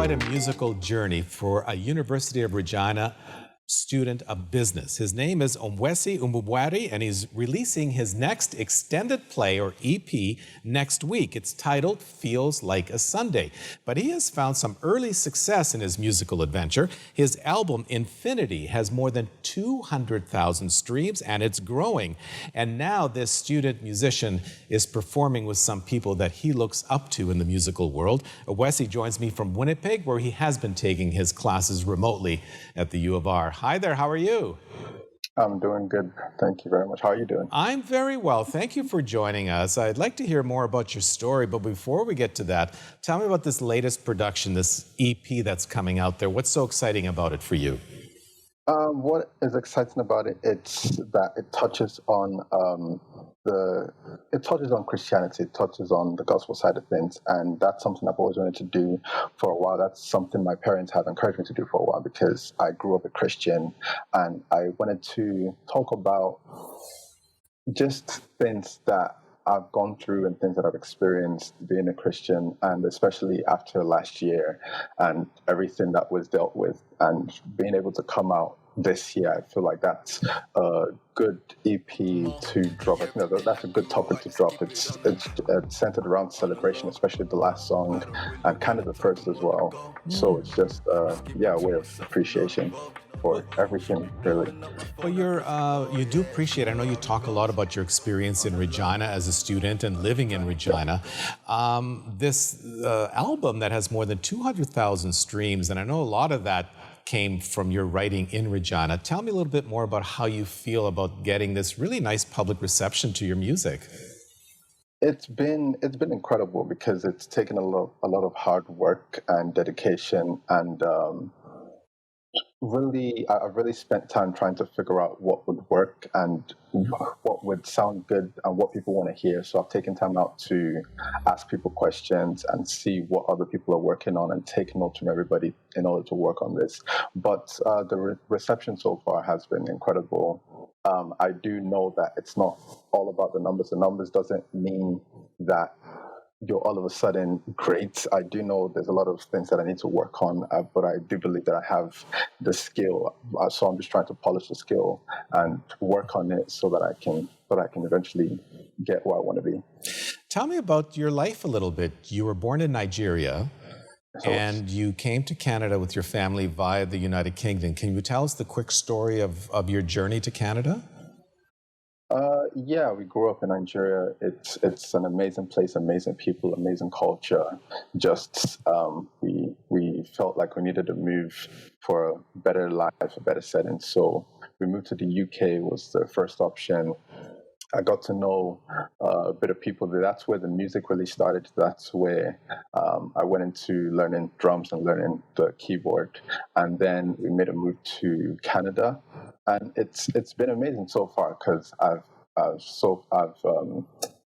quite a musical journey for a University of Regina student of business. His name is Oboise Umobuarie, and he's releasing his next extended play, or EP, next week. It's titled Feels Like a Sunday. But he has found some early success in his musical adventure. His album, Infinity, has more than 200,000 streams, and it's growing. And now this student musician is performing with some people that he looks up to in the musical world. Oboise joins me from Winnipeg, where he has been taking his classes remotely at the U of R. Hi there, how are you? I'm doing good. Thank you very much. How are you doing? I'm very well. Thank you for joining us. I'd like to hear more about your story, but before we get to that, tell me about this latest production, this EP that's coming out there. What's so exciting about it for you? What is exciting about it? It's that it touches on Christianity, it touches on the gospel side of things, and that's something I've always wanted to do for a while. That's something my parents have encouraged me to do for a while because I grew up a Christian, and I wanted to talk about just things that I've gone through and things that I've experienced being a Christian, and especially after last year and everything that was dealt with, and being able to come out this year, I feel like that's a good EP to drop. That's a good topic to drop. It's centered around celebration, especially the last song and kind of the first as well. So it's just a way of appreciation for everything, really. Well, you do appreciate, I know you talk a lot about your experience in Regina as a student and living in Regina. This album that has more than 200,000 streams, and I know a lot of that came from your writing in Regina. Tell me a little bit more about how you feel about getting this really nice public reception to your music. It's been incredible because it's taken a lot of hard work and dedication, and I've really spent time trying to figure out what would work and what would sound good and what people want to hear. So I've taken time out to ask people questions and see what other people are working on and take notes from everybody in order to work on this. But the reception so far has been incredible. I do know that it's not all about the numbers. The numbers doesn't mean that you're all of a sudden great. I do know there's a lot of things that I need to work on, but I do believe that I have the skill. So I'm just trying to polish the skill and work on it so that I can eventually get where I want to be. Tell me about your life a little bit. You were born in Nigeria, and you came to Canada with your family via the United Kingdom. Can you tell us the quick story of your journey to Canada? We grew up in Nigeria. It's an amazing place, amazing people, amazing culture. Just we felt like we needed to move for a better life, a better setting. So we moved to the UK was the first option. I got to know a bit of people there. That's where the music really started. That's where I went into learning drums and learning the keyboard. And then we made a move to Canada. And it's been amazing so far because I've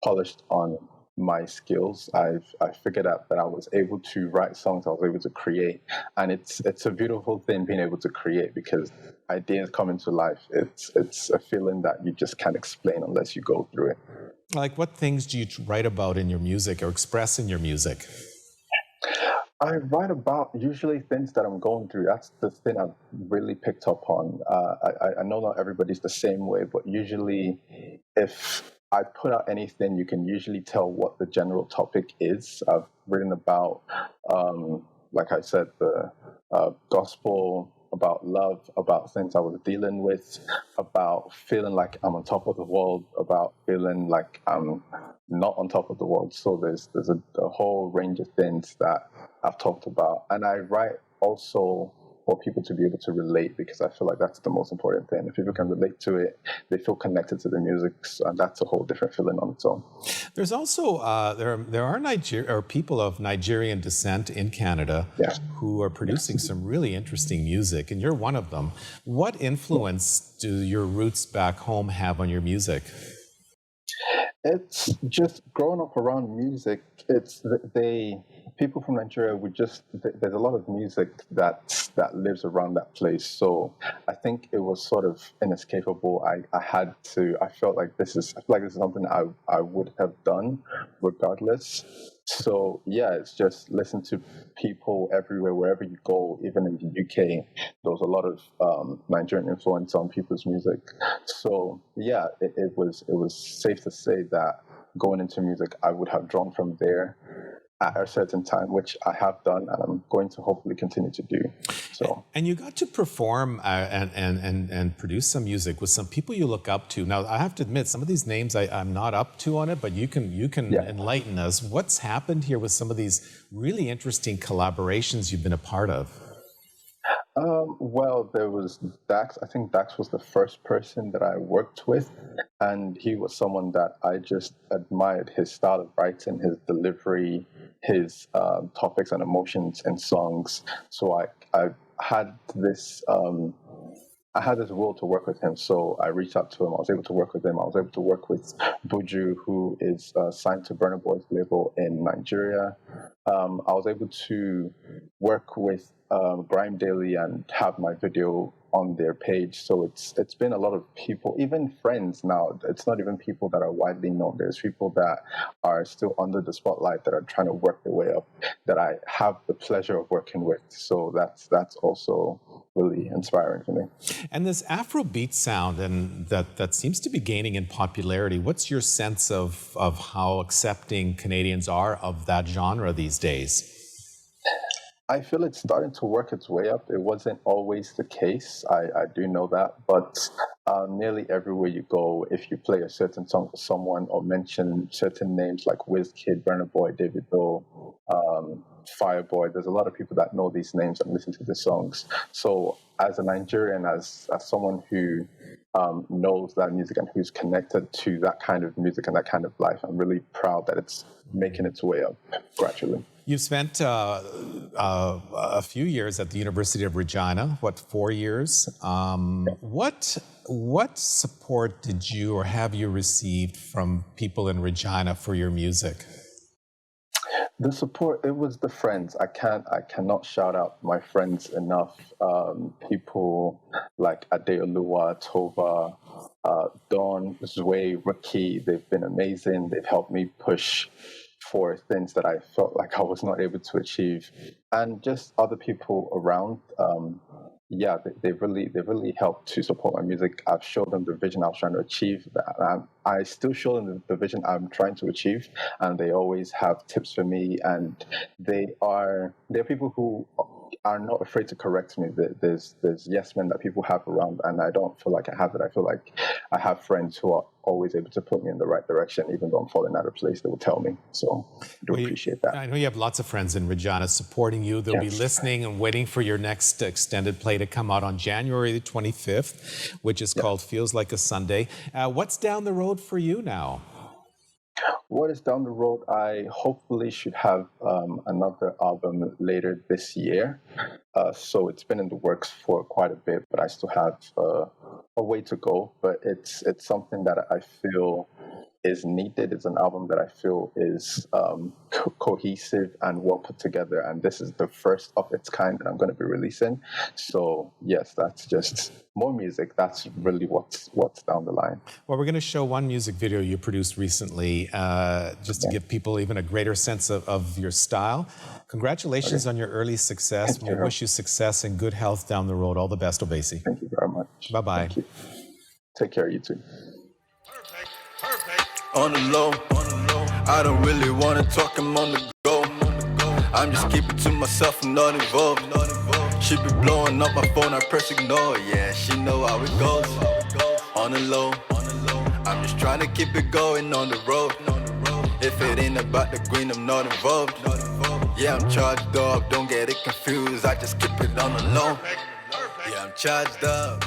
polished on my skills. I figured out that I was able to write songs. I was able to create, and it's a beautiful thing being able to create because ideas come into life. It's a feeling that you just can't explain unless you go through it. Like, what things do you write about in your music or express in your music? I write about usually things that I'm going through. That's the thing I've really picked up on. I know not everybody's the same way, but usually if I put out anything, you can usually tell what the general topic is. I've written about, like I said, the gospel, about love, about things I was dealing with, about feeling like I'm on top of the world, about feeling like I'm not on top of the world. So there's a whole range of things that I've talked about. And I write also for people to be able to relate, because I feel like that's the most important thing. If people can relate to it, they feel connected to the music, and that's a whole different feeling on its own. There's also there are people of Nigerian descent in Canada who are producing some really interesting music, and you're one of them. What influence do your roots back home have on your music? It's just growing up around music. People from Nigeria there's a lot of music that lives around that place. So I think it was sort of inescapable. I felt like this is something I would have done regardless. So yeah, it's just listen to people everywhere, wherever you go. Even in the UK, there was a lot of Nigerian influence on people's music. So yeah, it was safe to say that going into music, I would have drawn from there at a certain time, which I have done, and I'm going to hopefully continue to do. So And you got to perform and produce some music with some people you look up to. Now, I have to admit, some of these names I'm not up to on it, but you can yeah. enlighten us. What's happened here with some of these really interesting collaborations you've been a part of? Well, there was Dax. I think Dax was the first person that I worked with, and he was someone that I just admired his style of writing, his delivery, his topics and emotions in songs. So I had this. I had this will to work with him, so I reached out to him. I was able to work with him. I was able to work with Buju, who is signed to Burna Boy's label in Nigeria. I was able to work with Grime Daily and have my video on their page. So it's been a lot of people, even friends now. It's not even people that are widely known. There's people that are still under the spotlight that are trying to work their way up that I have the pleasure of working with. So that's also really inspiring for me. And this Afrobeat sound, and that seems to be gaining in popularity. What's your sense of how accepting Canadians are of that genre these days? I feel it's starting to work its way up. It wasn't always the case. I do know that. But nearly everywhere you go, if you play a certain song for someone or mention certain names like Wizkid, Burna Boy, Davido, Fireboy, there's a lot of people that know these names and listen to the songs. So as a Nigerian, as someone who knows that music and who's connected to that kind of music and that kind of life, I'm really proud that it's making its way up gradually. You've spent a few years at the University of Regina, 4 years? What support did you or have you received from people in Regina for your music? The support, it was the friends. I cannot shout out my friends enough. People like Adeoluwa, Tova, Dawn, Zway, Ricky, they've been amazing. They've helped me push for things that I felt like I was not able to achieve, and just other people around. They've really helped to support my music. I've showed them the vision I was trying to achieve. I still show them the vision I'm trying to achieve, and they always have tips for me. And they're people who are not afraid to correct me. There's yes men that people have around, and I don't feel like I have it. I feel like I have friends who are always able to put me in the right direction, even though I'm falling out of place. They will tell me. So I do appreciate that. I know you have lots of friends in Regina supporting you. They'll be listening and waiting for your next extended play to come out on January the 25th, which is called Feels Like a Sunday. What's down the road for you now? What is down the road? I hopefully should have another album later this year. So it's been in the works for quite a bit, but I still have a way to go. But it's something that I feel is needed. It's an album that I feel is cohesive and well put together. And this is the first of its kind that I'm going to be releasing. So yes, that's just more music. That's really what's down the line. Well, we're going to show one music video you produced recently, just to give people even a greater sense of your style. Congratulations on your early success. We wish you success and good health down the road. All the best, Oboise. Thank you very much. Bye-bye. Thank you. Take care, you too. On the low, I don't really wanna talk, I'm on the go. I'm just keeping to myself and not involved. She be blowing up my phone, I press ignore. Yeah, she know how it goes. On the low, I'm just trying to keep it going on the road. If it ain't about the green, I'm not involved. Yeah, I'm charged up, don't get it confused. I just keep it on the low. Yeah, I'm charged up.